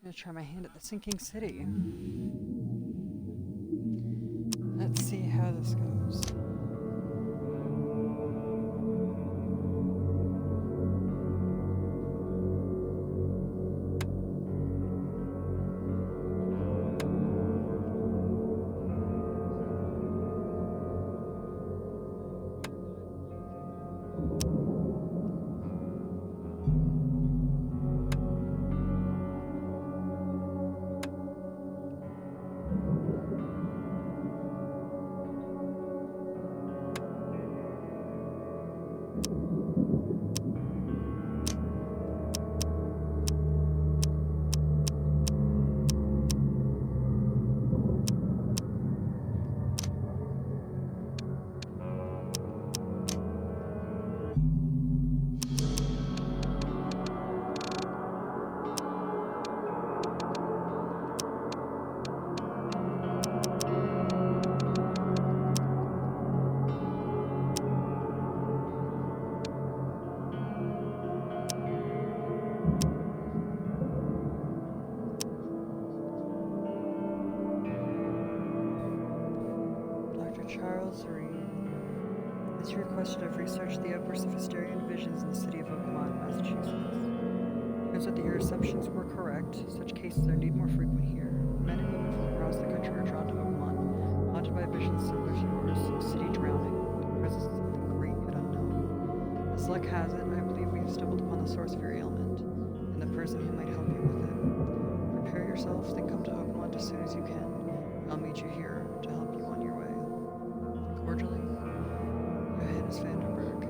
gonna try my hand at the sinking city. Let's see how this goes. Charles Reed. As you requested, I've researched the outbursts of hysteria and visions in the city of Oakmont, Massachusetts. Turns out that your assumptions were correct. Such cases are indeed more frequent here. Men and women from across the country are drawn to Oakmont, haunted by visions similar to yours, a city drowning, the presence of something great yet unknown. As luck has it, I believe we have stumbled upon the source of your ailment, and the person who might help you with it. Prepare yourself, then come to Oakmont as soon as you can. I'll meet you here to help you on your way. Cordially, Johannes Vandenberg.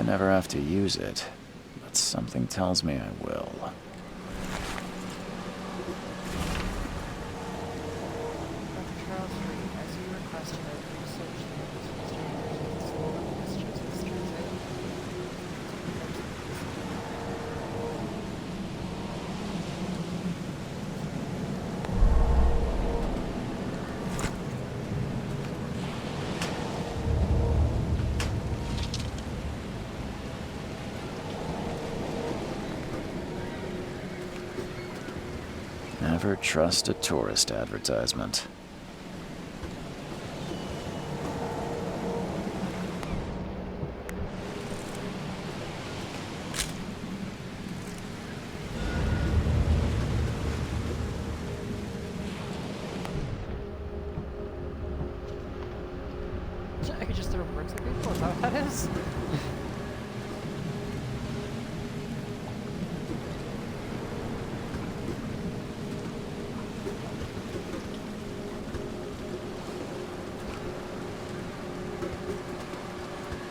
I never have to use it, but something tells me I will. Dr. Charles Reed, as you requested, I've researched the Upper Sophisticated Visions and Massachusetts Transit. Never trust a tourist advertisement. I could just throw bricks at people, is that what that is?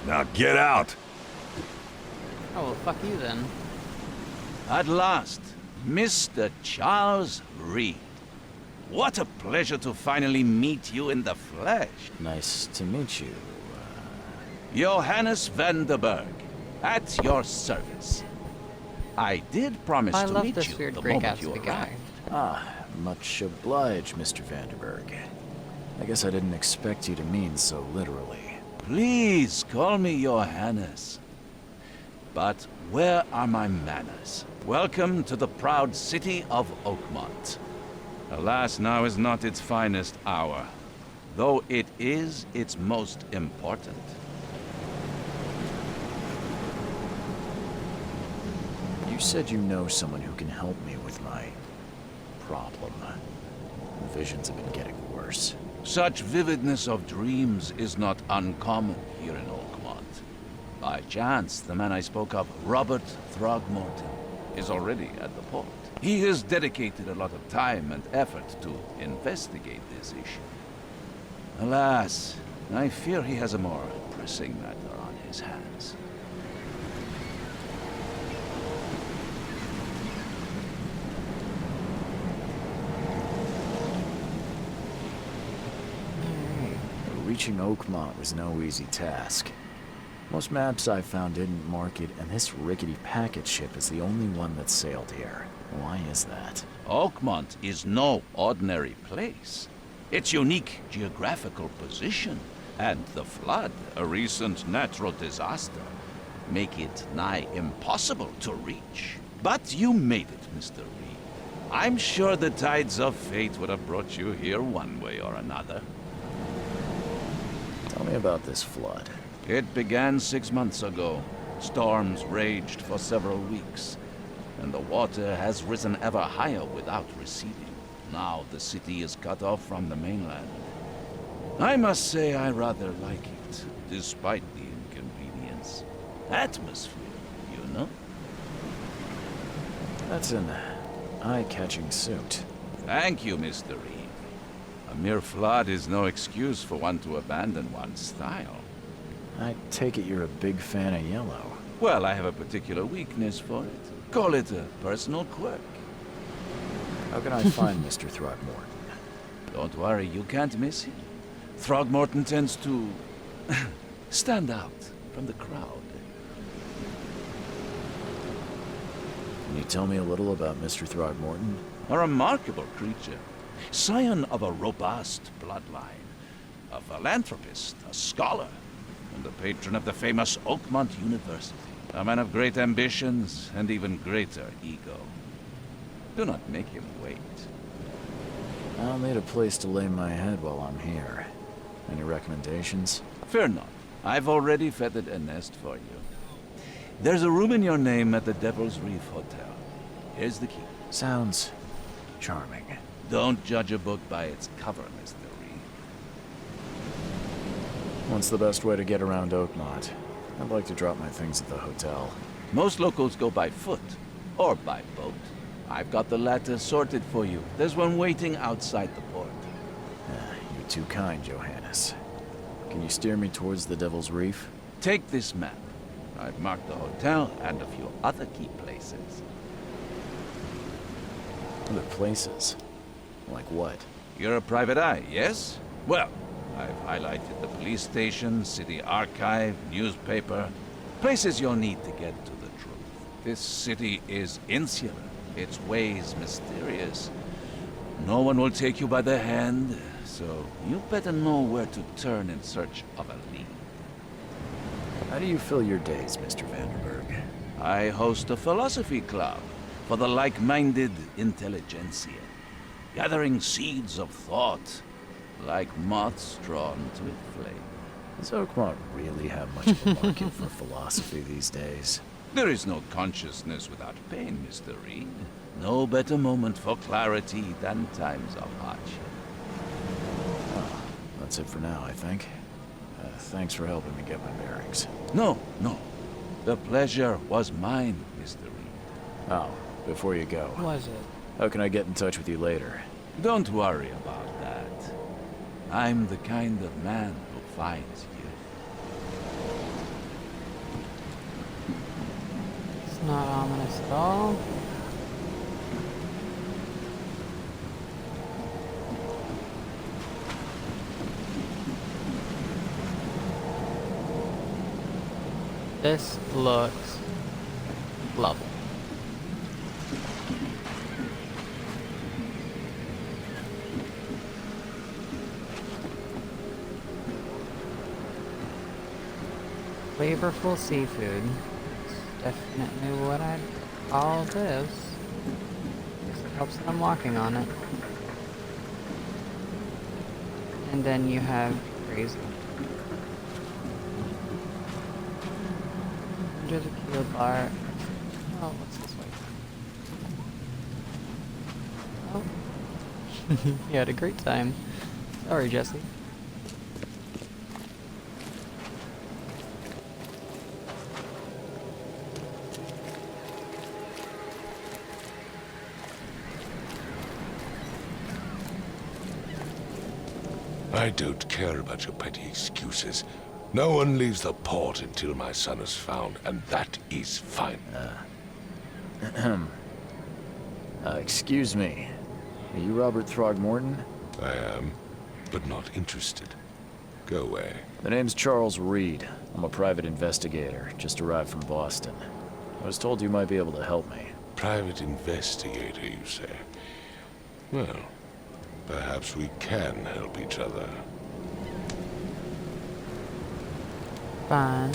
Now get out! Oh, well, fuck you then. At last, Mr. Charles Reed. What a pleasure to finally meet you in the flesh. Nice to meet you. Johannes van der Berg, at your service. I did promise I to love meet this you weird the Grey moment you Gatsby guy. arrived. Much obliged, Mr. Vanderberg. I guess I didn't expect you to mean so literally. Please call me Johannes. But where are my manners? Welcome to the proud city of Oakmont. Alas, now is not its finest hour, though it is its most important. You said you know someone who can help me with my problem. The visions have been getting worse. Such vividness of dreams is not uncommon here in Oakmont. By chance, the man I spoke of, Robert Throgmorton, is already at the port. He has dedicated a lot of time and effort to investigate this issue. Alas, I fear he has a more pressing matter on his hands. Reaching Oakmont was no easy task. Most maps I found didn't mark it, and this rickety packet ship is the only one that sailed here. Why is that? Oakmont is no ordinary place. Its unique geographical position and the flood, a recent natural disaster, make it nigh impossible to reach. But you made it, Mr. Reed. I'm sure the tides of fate would have brought you here one way or another. Tell me about this flood. It began 6 months ago. Storms raged for several weeks, and the water has risen ever higher without receding. Now the city is cut off from the mainland. I must say I rather like it, despite the inconvenience. Atmosphere, you know? That's an eye-catching suit. Thank you, Mr. Reed. A mere flood is no excuse for one to abandon one's style. I take it you're a big fan of yellow. Well, I have a particular weakness for it. Call it a personal quirk. How can I find Mr. Throgmorton? Don't worry, you can't miss him. Throgmorton tends to stand out from the crowd. Can you tell me a little about Mr. Throgmorton? A remarkable creature. Scion of a robust bloodline. A philanthropist, a scholar, and the patron of the famous Oakmont University. A man of great ambitions and even greater ego. Do not make him wait. I'll need a place to lay my head while I'm here. Any recommendations? Fear not. I've already feathered a nest for you. There's a room in your name at the Devil's Reef Hotel. Here's the key. Sounds charming. Don't judge a book by its cover, Mr. Reed. What's the best way to get around Oakmont? I'd like to drop my things at the hotel. Most locals go by foot, or by boat. I've got the latter sorted for you. There's one waiting outside the port. You're too kind, Johannes. Can you steer me towards the Devil's Reef? Take this map. I've marked the hotel and a few other key places. Other places? Like what? You're a private eye, yes? Well, I've highlighted the police station, city archive, newspaper. Places you'll need to get to the truth. This city is insular, its ways mysterious. No one will take you by the hand, so you better know where to turn in search of a lead. How do you fill your days, Mr. Vanderberg? I host a philosophy club for the like-minded intelligentsia, gathering seeds of thought, like moths drawn to a flame. Does Oakmont really have much of a market for philosophy these days? There is no consciousness without pain, Mr. Reed. No better moment for clarity than times of hardship. That's it for now, I think. Thanks for helping me get my bearings. No. The pleasure was mine, Mr. Reed. Oh, before you go, Was it? how can I get in touch with you later? Don't worry about that. I'm the kind of man who finds you. It's not ominous at all. This looks lovely. Flavorful seafood. That's definitely what I'd call this. Just helps that I'm walking on it. And then you have crazy. Under the keel bar. Oh, what's this way? Oh. You had a great time. Sorry, Jesse. I don't care about your petty excuses. No one leaves the port until my son is found, and that is fine. Excuse me. Are you Robert Throgmorton? I am, but not interested. Go away. The name's Charles Reed. I'm a private investigator, just arrived from Boston. I was told you might be able to help me. Private investigator, you say? Well, perhaps we can help each other. Fun.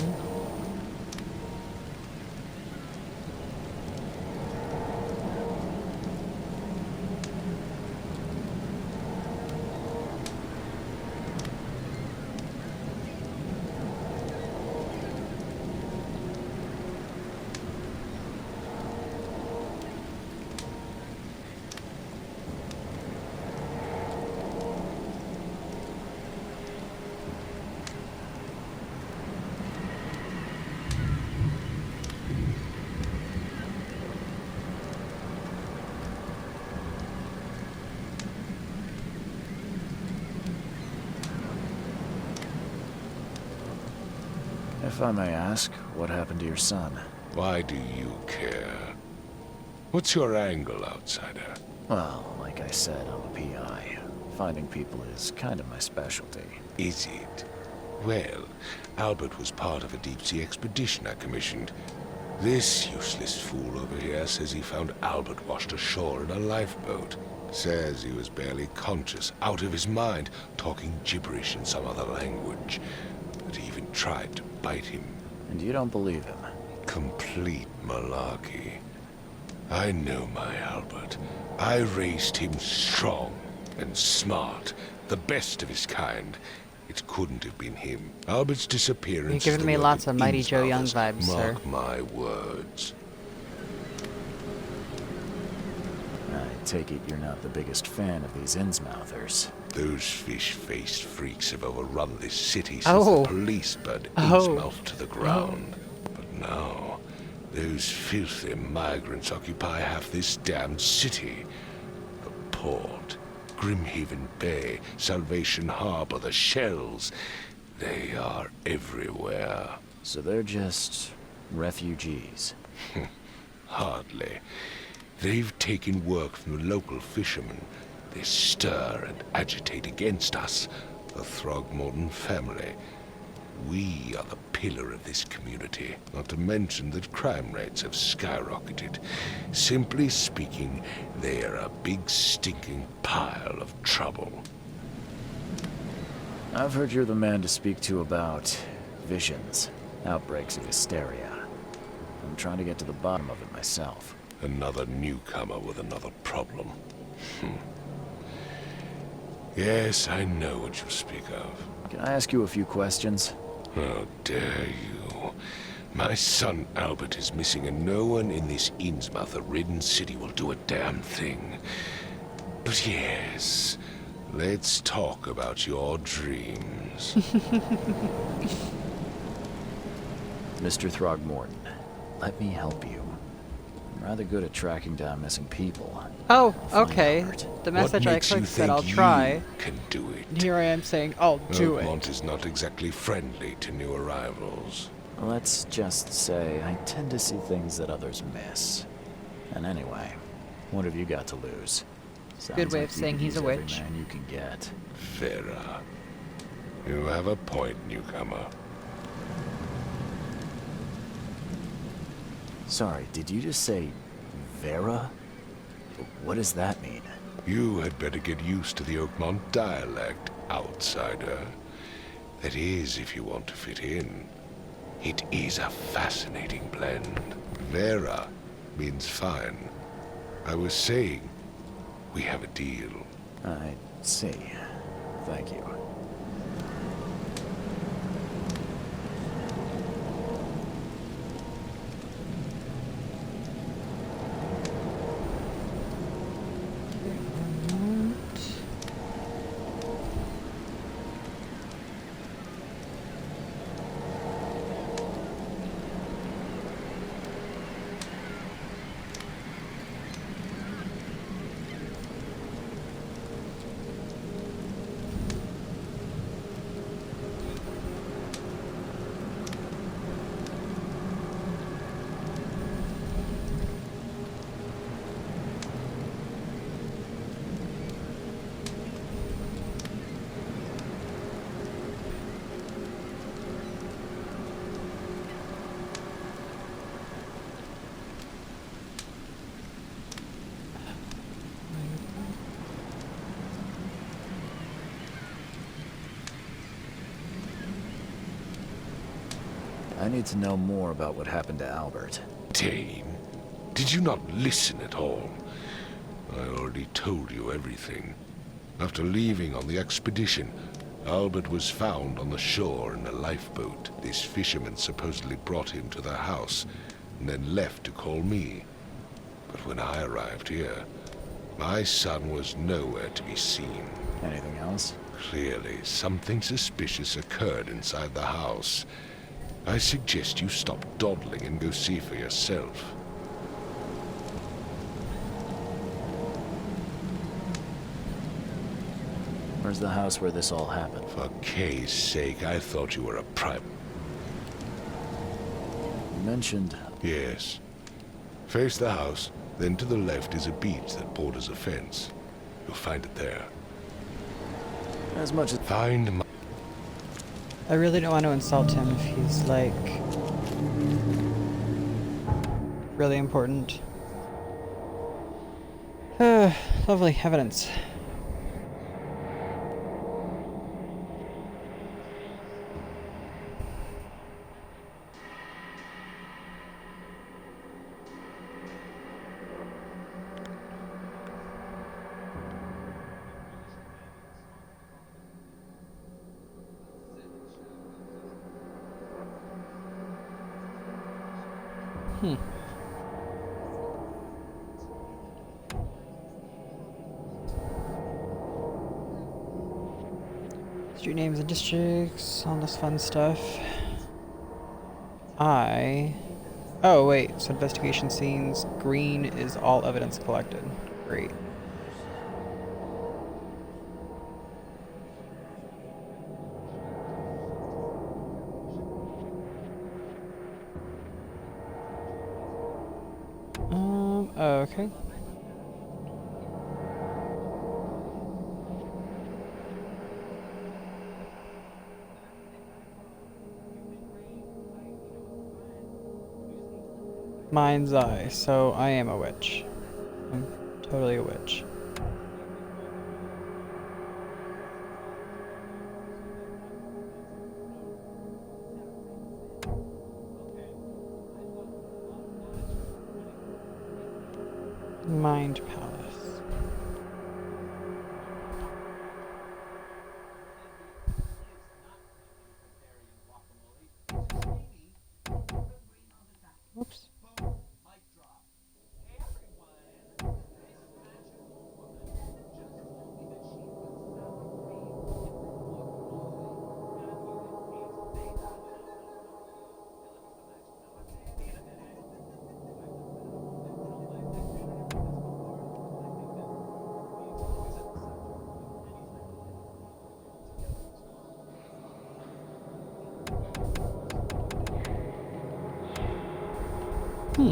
If I may ask, what happened to your son? Why do you care? What's your angle, outsider? Well, like I said, I'm a PI. Finding people is kind of my specialty. Is it? Well, Albert was part of a deep-sea expedition I commissioned. This useless fool over here says he found Albert washed ashore in a lifeboat. Says he was barely conscious, out of his mind, talking gibberish in some other language. That he even tried to bite him. And you don't believe him? Complete malarkey. I know my Albert. I raised him strong and smart, the best of his kind. It couldn't have been him. Albert's disappearance. You're is giving the me work lots of Mighty Innsmouthers. Joe Young vibes, sir. Mark my words. I take it you're not the biggest fan of these Innsmouthers. Those fish-faced freaks have overrun this city since Oh. the police burned Oh. Innsmouth to the ground. But now, those filthy migrants occupy half this damned city. The port, Grimhaven Bay, Salvation Harbor, the shells. They are everywhere. So they're just Refugees. Hardly. They've taken work from the local fishermen. They stir and agitate against us, the Throgmorton family. We are the pillar of this community, not to mention that crime rates have skyrocketed. Simply speaking, they are a big stinking pile of trouble. I've heard you're the man to speak to about visions, outbreaks of hysteria. I'm trying to get to the bottom of it myself. Another newcomer with another problem. Yes, I know what you speak of. Can I ask you a few questions? How dare you? My son Albert is missing, and no one in this Innsmouth-ridden city will do a damn thing. But yes, let's talk about your dreams. Mr. Throgmorton, let me help you. I'm rather good at tracking down missing people. Oh, Find okay. Albert. The What message I makes you clicked said think I'll try. you can do it? And here I am saying I'll do it. Oakmont is not exactly friendly to new arrivals. Let's just say I tend to see things that others miss. And anyway, what have you got to lose? Sounds Good way like of you saying could he's use a every witch. man you can get. Vera, you have a point, newcomer. Sorry, did you just say Vera? What does that mean? You had better get used to the Oakmont dialect, outsider. That is, if you want to fit in. It is a fascinating blend. Vera means fine. I was saying, we have a deal. I see. Thank you. I need to know more about what happened to Albert. Dane, did you not listen at all? I already told you everything. After leaving on the expedition, Albert was found on the shore in a lifeboat. This fisherman supposedly brought him to their house, and then left to call me. But when I arrived here, my son was nowhere to be seen. Anything else? Clearly, something suspicious occurred inside the house. I suggest you stop dawdling and go see for yourself. Where's the house where this all happened? For Kay's sake, I thought you were a private. You mentioned... Yes. Face the house, then to the left is a beach that borders a fence. You'll find it there. as much as... Find my... I really don't want to insult him if he's, like, really important. Lovely evidence. Street names and districts, all this fun stuff. Oh wait, so investigation scenes, green is all evidence collected. Great. room. Oh, okay. Mind's eye. So I am a witch. I'm totally a witch. Mind Palace. Whoops. Hmm.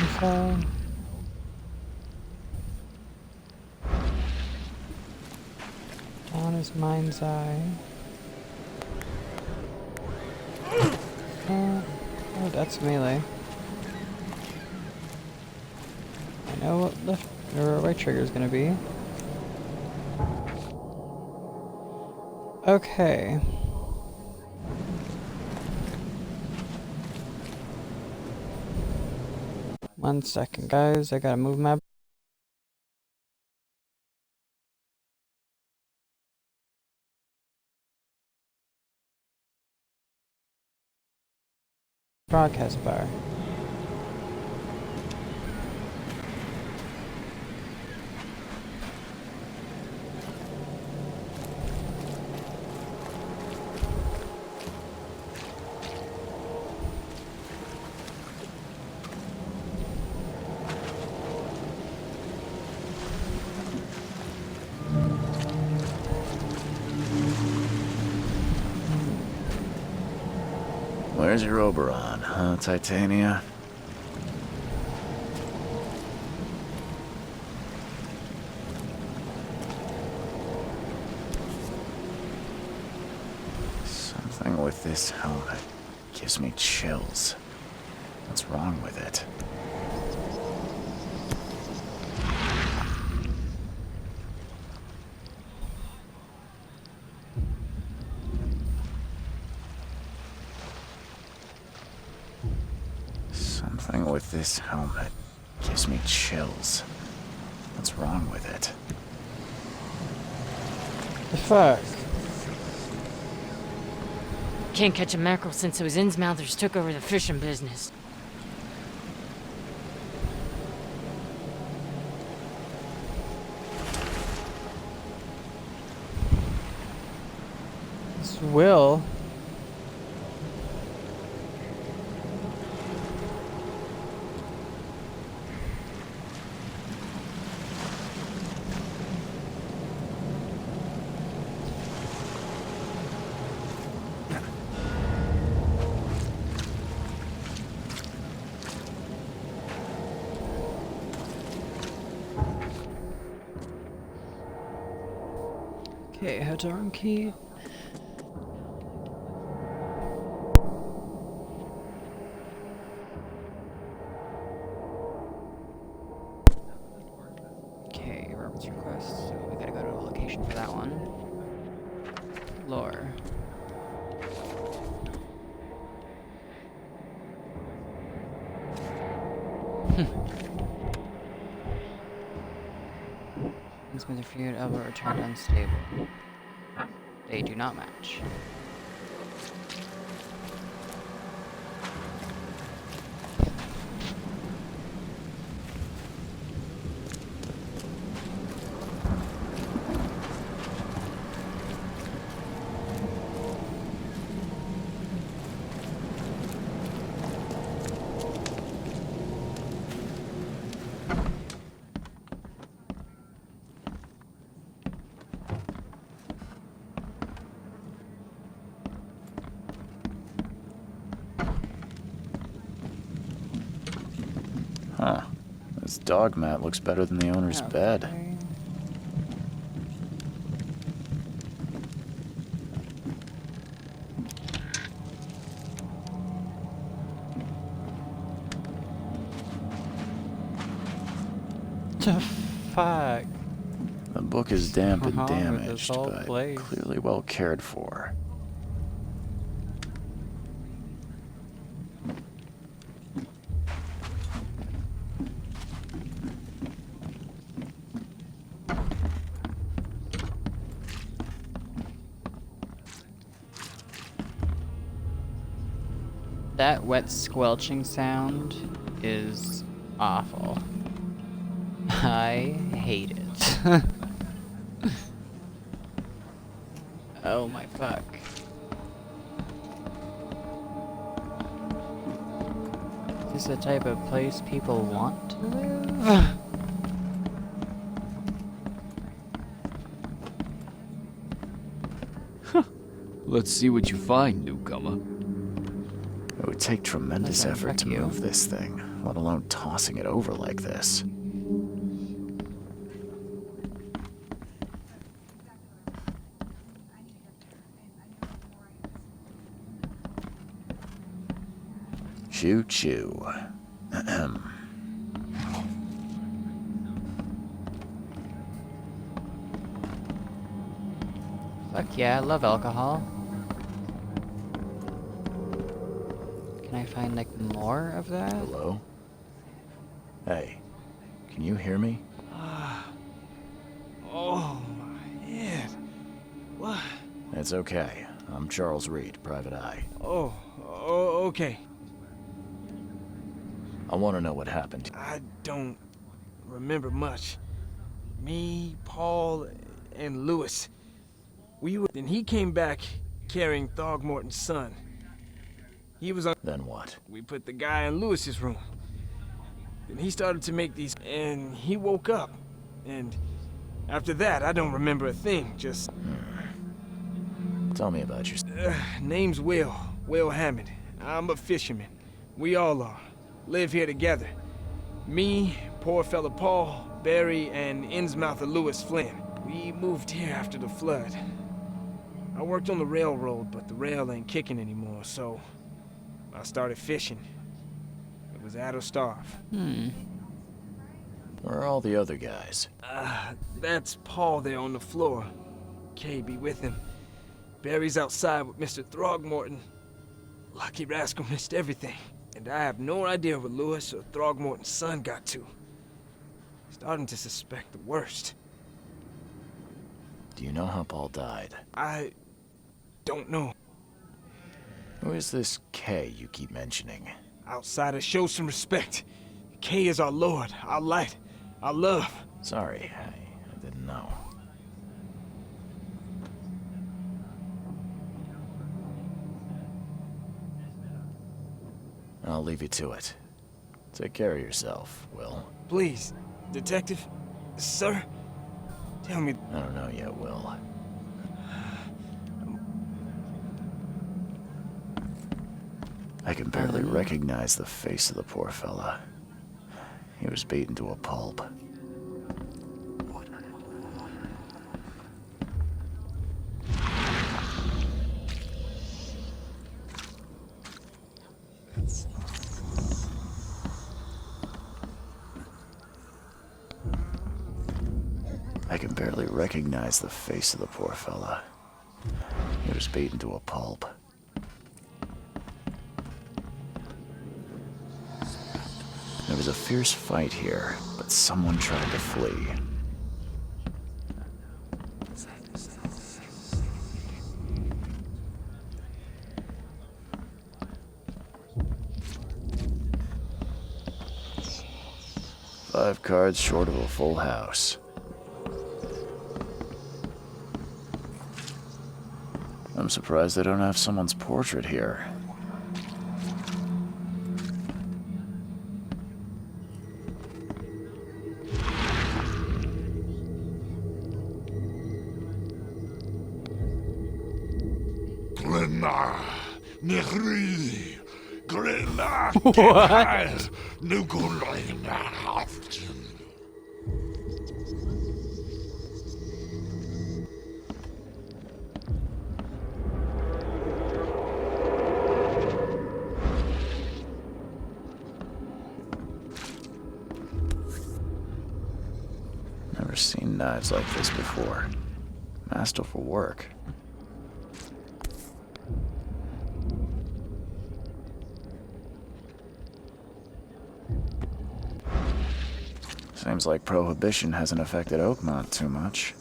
Info. Down is Mind's Eye. Oh, that's melee. I know what left or right trigger is gonna be. Okay. One second, guys. I gotta move my broadcast bar. Where's your Oberon, huh, Titania? Something with this helmet gives me chills. What's wrong with it? Something with this helmet gives me chills. What's wrong with it? The fuck? Can't catch a mackerel since those Innsmouthers took over the fishing business. This Will. Okay, Hadaron key. Okay, Robert's request. So we gotta go to a location for that one. Lore. With the feared Albert returned unstable. They do not match. Huh. This dog mat looks better than the owner's bed. Okay. The fuck? The book is damp and Wrong with this damaged, whole but place. clearly well cared for. That wet squelching sound is awful. I hate it. Oh my fuck. Is this the type of place people want to live? Let's see what you find, newcomer. It would take tremendous Listen, effort fuck to you. move this thing, let alone tossing it over like this. Choo choo. Ahem. Fuck yeah, I love alcohol. Can I find like more of that? Hello? Hey, can you hear me? Oh, my head. What? It's okay. I'm Charles Reed, Private Eye. Oh, okay. I want to know what happened. I don't remember much. Me, Paul, and Lewis. Then he came back carrying Throgmorton's son. He was on. Then what? We put the guy in Lewis's room. Then he started to make these, and he woke up. And after that, I don't remember a thing. Just Tell me about your... name's Will Hammond. I'm a fisherman. We all are. Live here together. Me, poor fella Paul, Barry, and Innsmouther Lewis Flynn. We moved here after the flood. I worked on the railroad, but the rail ain't kicking anymore, so I started fishing. It was out or starve. Where are all the other guys? That's Paul there on the floor. Kay be with him. Barry's outside with Mr. Throgmorton. Lucky rascal missed everything. And I have no idea where Lewis or Throgmorton's son got to. Starting to suspect the worst. Do you know how Paul died? I don't know. Who is this Kay you keep mentioning? Outsiders, show some respect. Kay is our lord, our light, our love. Sorry, I didn't know. I'll leave you to it. Take care of yourself, Will. Please, detective, sir, tell me. I don't know yet, Will. I can barely recognize the face of the poor fella. He was beaten to a pulp. I can barely recognize the face of the poor fella. He was beaten to a pulp. There was a fierce fight here, but someone tried to flee. Five cards short of a full house. I'm surprised they don't have someone's portrait here. Glenna, Nehri, Glenna, What? Never seen knives like this before. Masterful work. Seems like Prohibition hasn't affected Oakmont too much.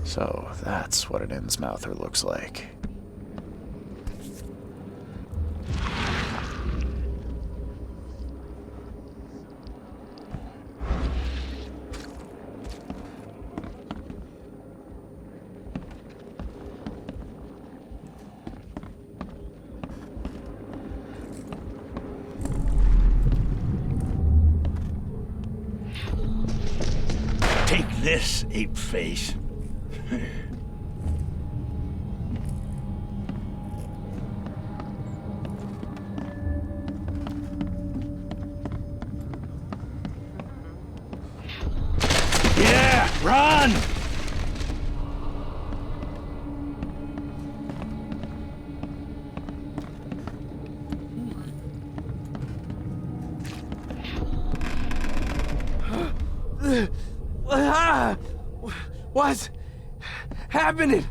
So that's what an Innsmouther looks like. Take this, ape face. Yeah, run! What's happening?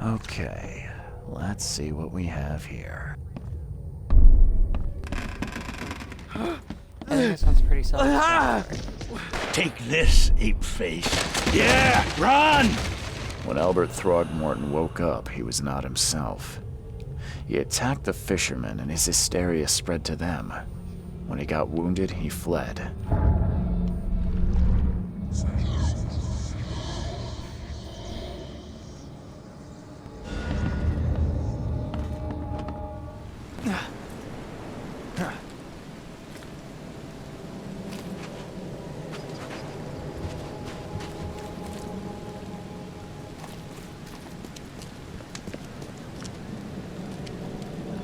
Okay, let's see what we have here. I think this one's pretty self-explanatory. Take this, ape face. Yeah, run! When Albert Throgmorton woke up, he was not himself. He attacked the fishermen and his hysteria spread to them. When he got wounded, he fled.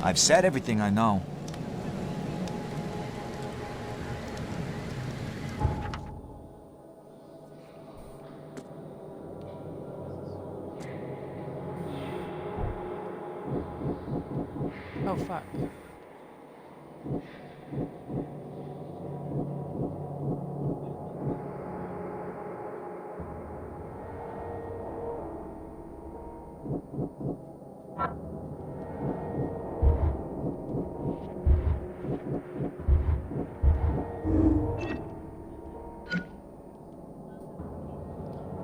I've said everything I know. Oh, fuck.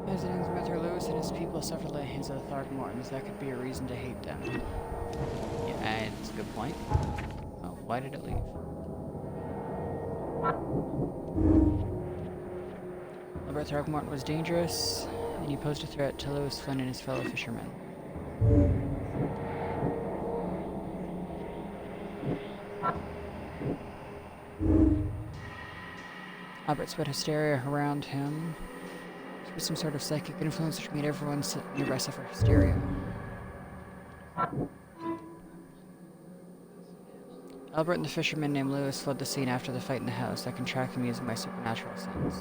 President Mr. Lewis and his people suffered at the hands of the Throgmortons. That could be a reason to hate them. Yeah, it's a good point. Oh, why did it leave? Albert Throgmorton was dangerous, and he posed a threat to Lewis Flynn and his fellow fishermen. Albert spread hysteria around him. There was some sort of psychic influence which made everyone nearby suffer hysteria. Albert and the fisherman named Lewis fled the scene after the fight in the house. I can track him using my supernatural sense.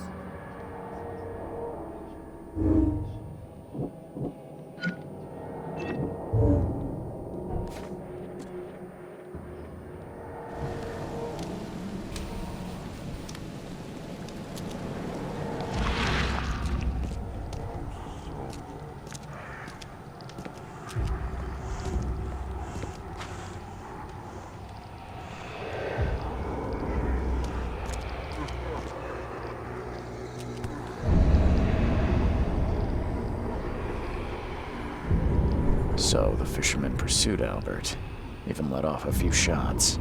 So the fisherman pursued Albert, even let off a few shots.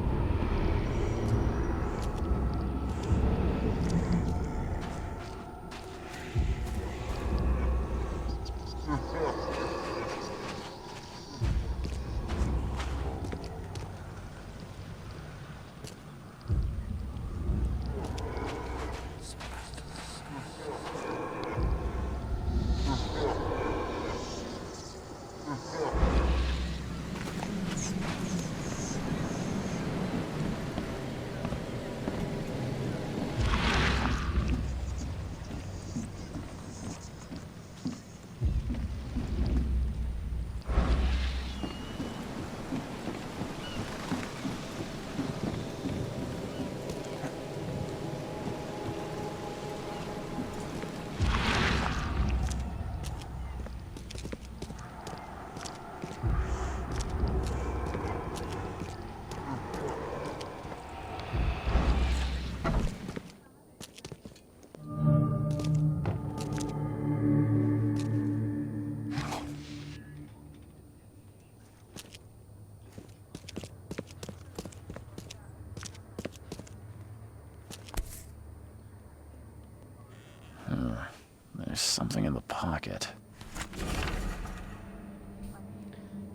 There's something in the pocket.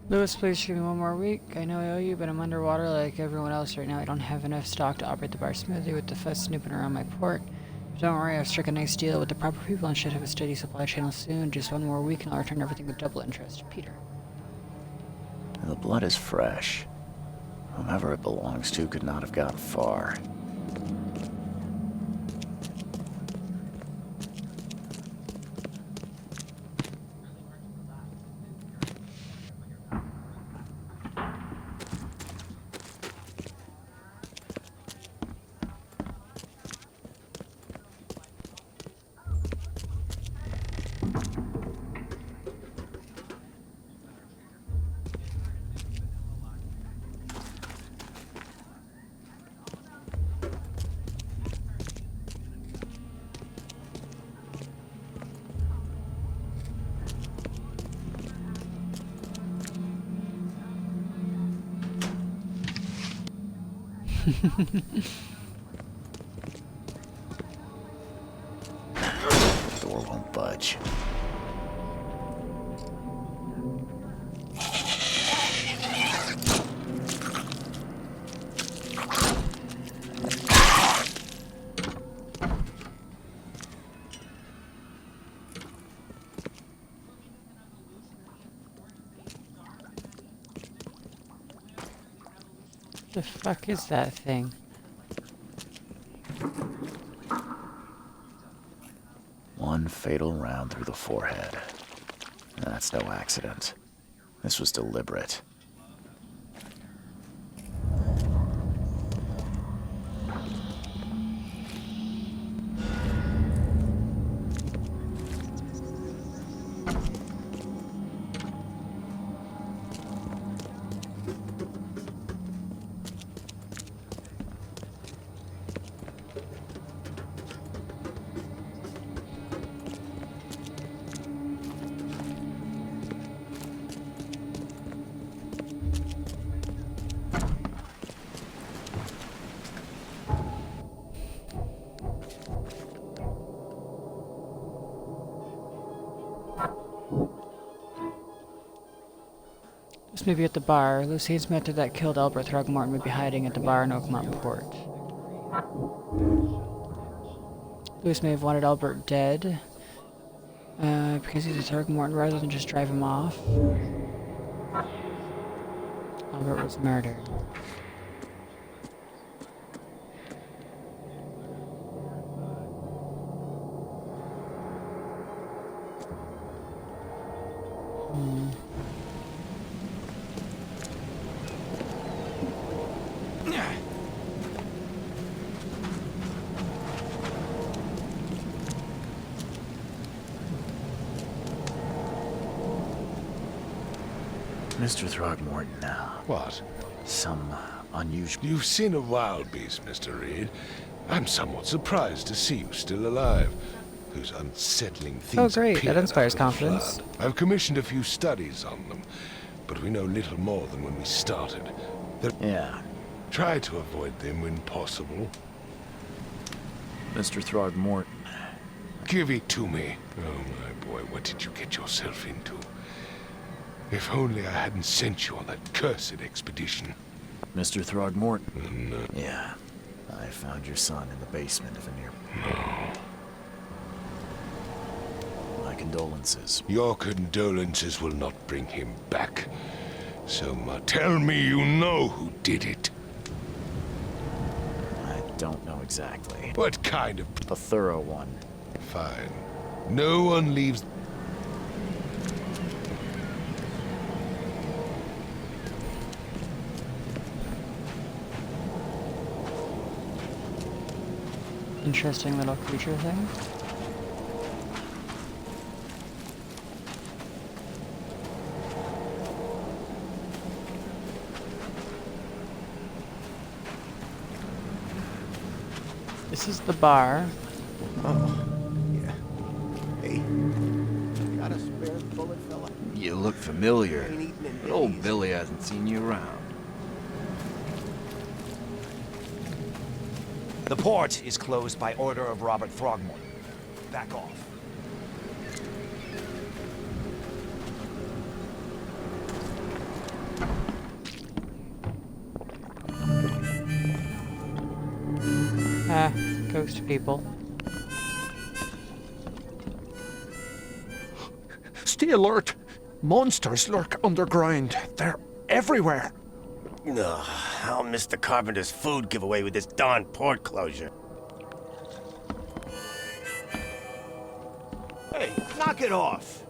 Lewis, please give me one more week. I know I owe you, but I'm underwater like everyone else right now. I don't have enough stock to operate the bar smoothly with the fuss snooping around my port. But don't worry, I've struck a nice deal with the proper people and should have a steady supply channel soon. Just one more week and I'll return everything with double interest. Peter. The blood is fresh. Whomever it belongs to could not have gotten far. Door won't budge. The fuck is that thing? One fatal round through the forehead. That's no accident. This was deliberate. This may be at the bar. Lucine's method that killed Albert Throgmorton may be hiding at the bar in Oakmont Port. Lewis may have wanted Albert dead, because he's a Throgmorton rather than just drive him off. Albert was murdered. Mr. Throgmorton now. What? Some unusual... You've seen a wild beast, Mr. Reed. I'm somewhat surprised to see you still alive. Those unsettling things Oh great, appear that inspires out of the confidence. flood. I've commissioned a few studies on them. but we know little more than when we started. Yeah. Try to avoid them when possible. Mr. Throgmorton. Give it to me. Oh, my boy, what did you get yourself into? If only I hadn't sent you on that cursed expedition. Mr. Throgmorton. And, Yeah. I found your son in the basement of a near... no. My condolences. Your condolences will not bring him back. So, tell me you know who did it. I don't know exactly. What kind of... A thorough one. Fine. No one leaves... Interesting little creature thing. This is the bar. Oh, yeah. Hey, got a spare bullet, fella? You look familiar, Ain't eaten in but old days. Billy hasn't seen you around. The port is closed by order of Robert Throgmorton. Back off. Ah, ghost people. Stay alert. Monsters lurk underground. They're everywhere. Ugh, I'll miss the carpenter's food giveaway with this darn port closure. Hey, knock it off.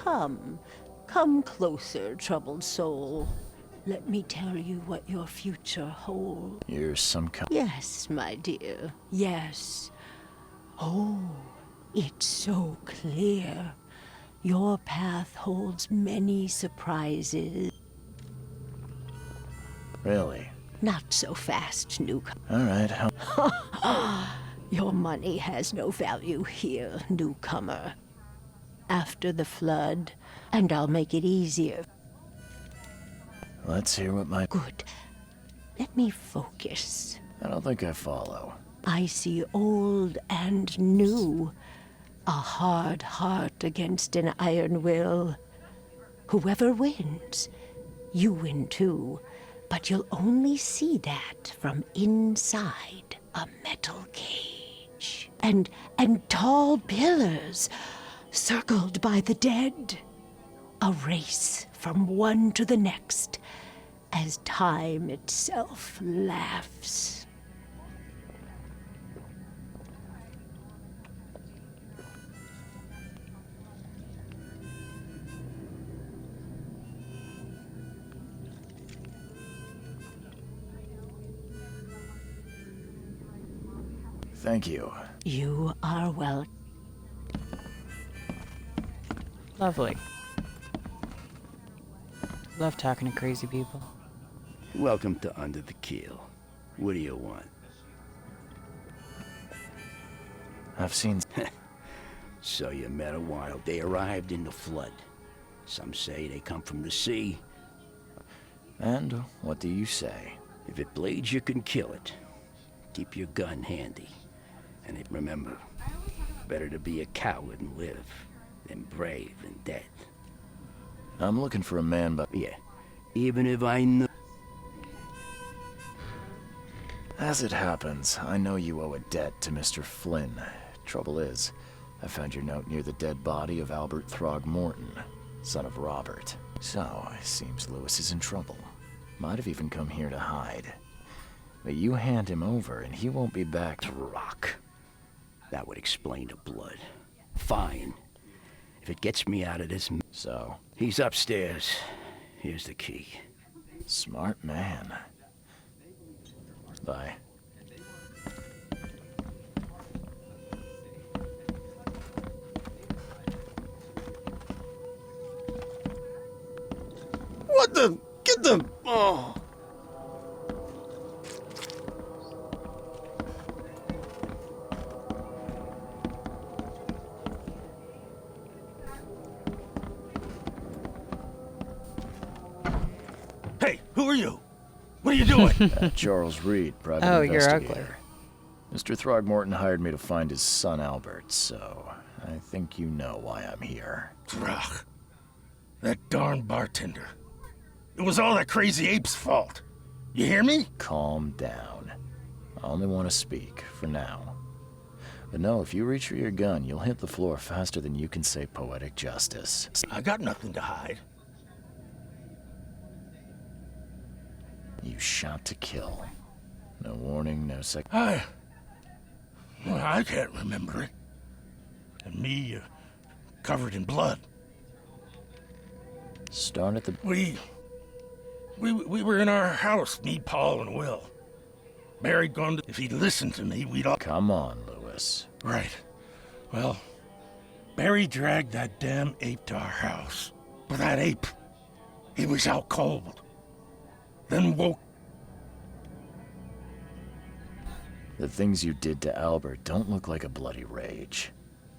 Come closer, troubled soul. Let me tell you what your future holds. You're some kind... Yes, my dear, yes. Oh, it's so clear. Your path holds many surprises. Really? Not so fast, newcomer. All right, how... Your money has no value here, newcomer. After the flood, and I'll make it easier. Let's hear what my... Good. Let me focus. I don't think I follow. I see old and new. A hard heart against an iron will. Whoever wins, you win too. But you'll only see that from inside a metal cage. And tall pillars circled by the dead. A race from one to the next as time itself laughs. Thank you. You are welcome. Lovely. Love talking to crazy people. Welcome to Under the Keel. What do you want? I've seen... So you met a while. They arrived in the flood. Some say they come from the sea. And what do you say? If it bleeds, you can kill it. Keep your gun handy. And remember, better to be a coward and live than brave and dead. I'm looking for a man, but... Yeah, even if I know... As it happens, I know you owe a debt to Mr. Flynn. Trouble is, I found your note near the dead body of Albert Throgmorton, son of Robert. So, it seems Lewis is in trouble. Might have even come here to hide. But you hand him over and he won't be back to rock. That would explain the blood. Fine. If it gets me out of this... So? He's upstairs. Here's the key. Smart man. Bye. What the? Get them! Oh. Who are you? What are you doing? Charles Reed, private Oh, you're investigator. Mr. Throgmorton hired me to find his son Albert, so I think you know why I'm here. Throg. That darn bartender. It was all that crazy ape's fault. You hear me? Calm down. I only want to speak, for now. But no, if you reach for your gun, you'll hit the floor faster than you can say poetic justice. I got nothing to hide. You shot to kill. No warning, no sec- Well, I can't remember it. And me, covered in blood. Start at the... We were in our house, me, Paul, and Will. Barry'd gone to... If he'd listened to me, we'd all... Come on, Lewis. Right. Well, Barry dragged that damn ape to our house. But that ape, he was out cold. Then woke... The things you did to Albert don't look like a bloody rage.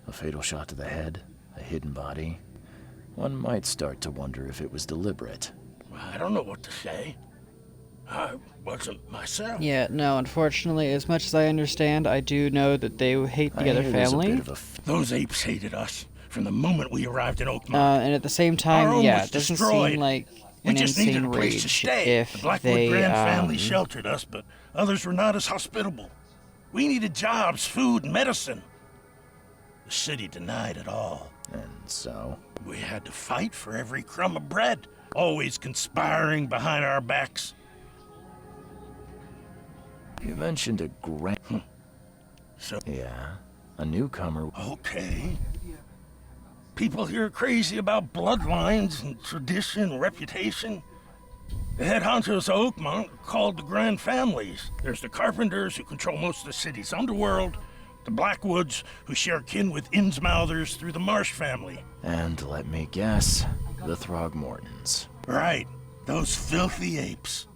A fatal shot to the head, a hidden body. One might start to wonder if it was deliberate. I don't know what to say. I wasn't myself. Yeah, no, unfortunately, as much as I understand, I do know that they hate the other family. Those apes hated us from the moment we arrived in Oakmont. And at the same Our time, home yeah, was it doesn't destroyed. seem like We an just needed insane a place to rage stay. if The Blackwood they, Grand family sheltered us, but others were not as hospitable. We needed jobs, food, and medicine. The city denied it all. And so? We had to fight for every crumb of bread, always conspiring behind our backs. You mentioned a grand... So? Yeah, a newcomer... Okay. People here are crazy about bloodlines and tradition and reputation. The head honchos of Oakmont are called the Grand Families. There's the Carpenters, who control most of the city's underworld, the Blackwoods, who share kin with Innsmouthers through the Marsh family. And let me guess, the Throgmortons. Right, those filthy apes.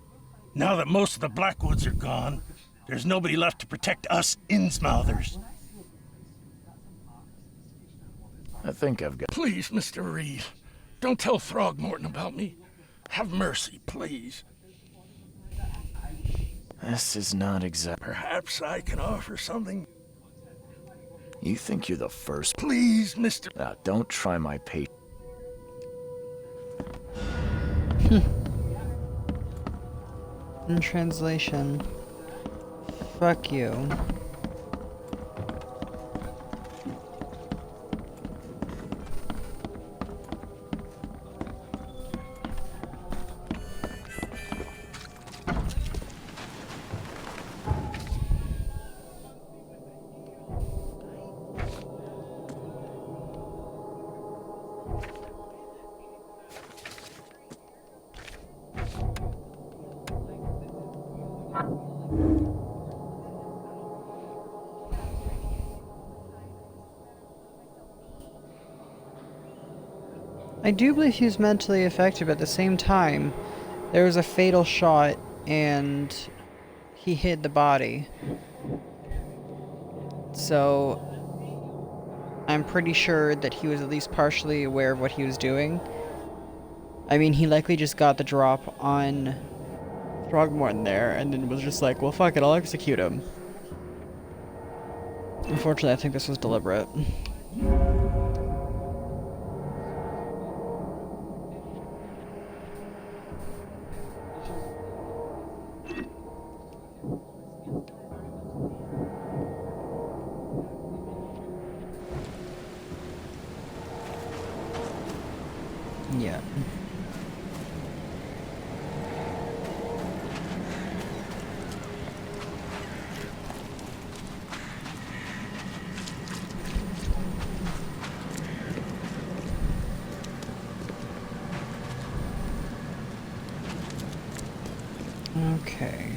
Now that most of the Blackwoods are gone, there's nobody left to protect us Innsmouthers. I think I've got... Please, Mr. Reed, don't tell Throgmorton about me. Have mercy, please. This is not exact... Perhaps I can offer something. You think you're the first... Please, Mr... Now, don't try my patience. In translation, fuck you. I do believe he was mentally affected, but at the same time, there was a fatal shot and he hid the body. So, I'm pretty sure that he was at least partially aware of what he was doing. I mean, he likely just got the drop on Throgmorton there and then was just like, well, fuck it, I'll execute him. Unfortunately, I think this was deliberate. Yeah. Okay.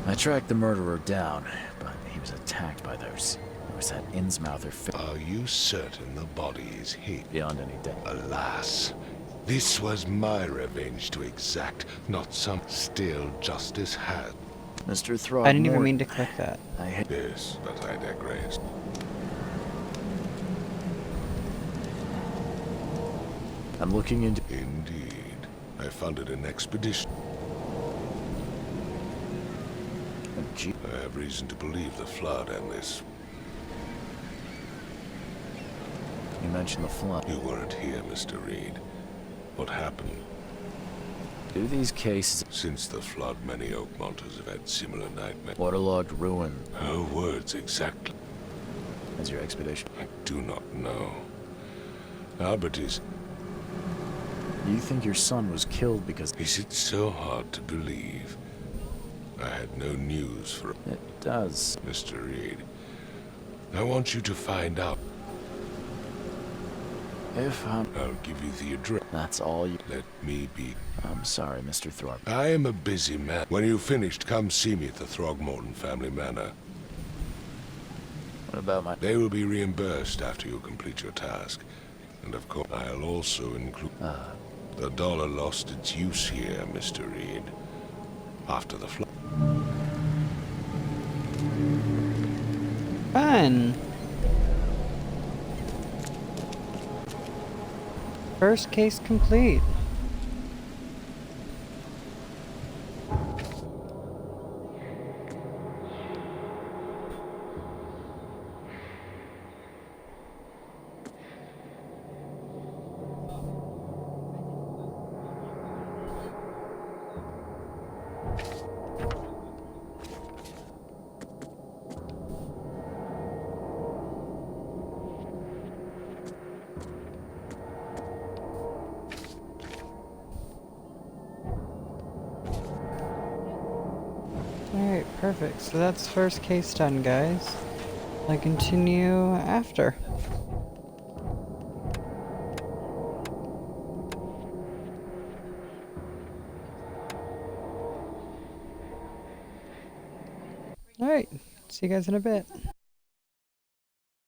I tracked the murderer down, but he was attacked by those... There was that Innsmouther... Are you certain the body is hid? Beyond any doubt. Alas, this was my revenge to exact, not some. Still, justice had. Mr. Throgmorton... I didn't even mean to click that. I hate this, but I digress. I'm looking into... Indeed. I funded an expedition. Gee, I have reason to believe the Flood and this. you mentioned the Flood. You weren't here, Mr. Reed. What happened? Do these cases... Since the Flood, many Oakmonters have had similar nightmares. Waterlogged ruin. Her words exactly. As your expedition? I do not know. Albert is... You think your son was killed because... Is it so hard to believe? I had no news for... It does. Mr. Reed, I want you to find out. If I'll give you the address. That's all you... Let me be. I'm sorry, Mr. Thorpe. I am a busy man. When you've finished, come see me at the Throgmorton family manor. What about my... They will be reimbursed after you complete your task. And of course, I'll also include... The dollar lost its use here, Mr. Reed. After the Flood. Fun. First case complete. Alright, perfect. So that's first case done, guys. I'll continue after. Alright, see you guys in a bit.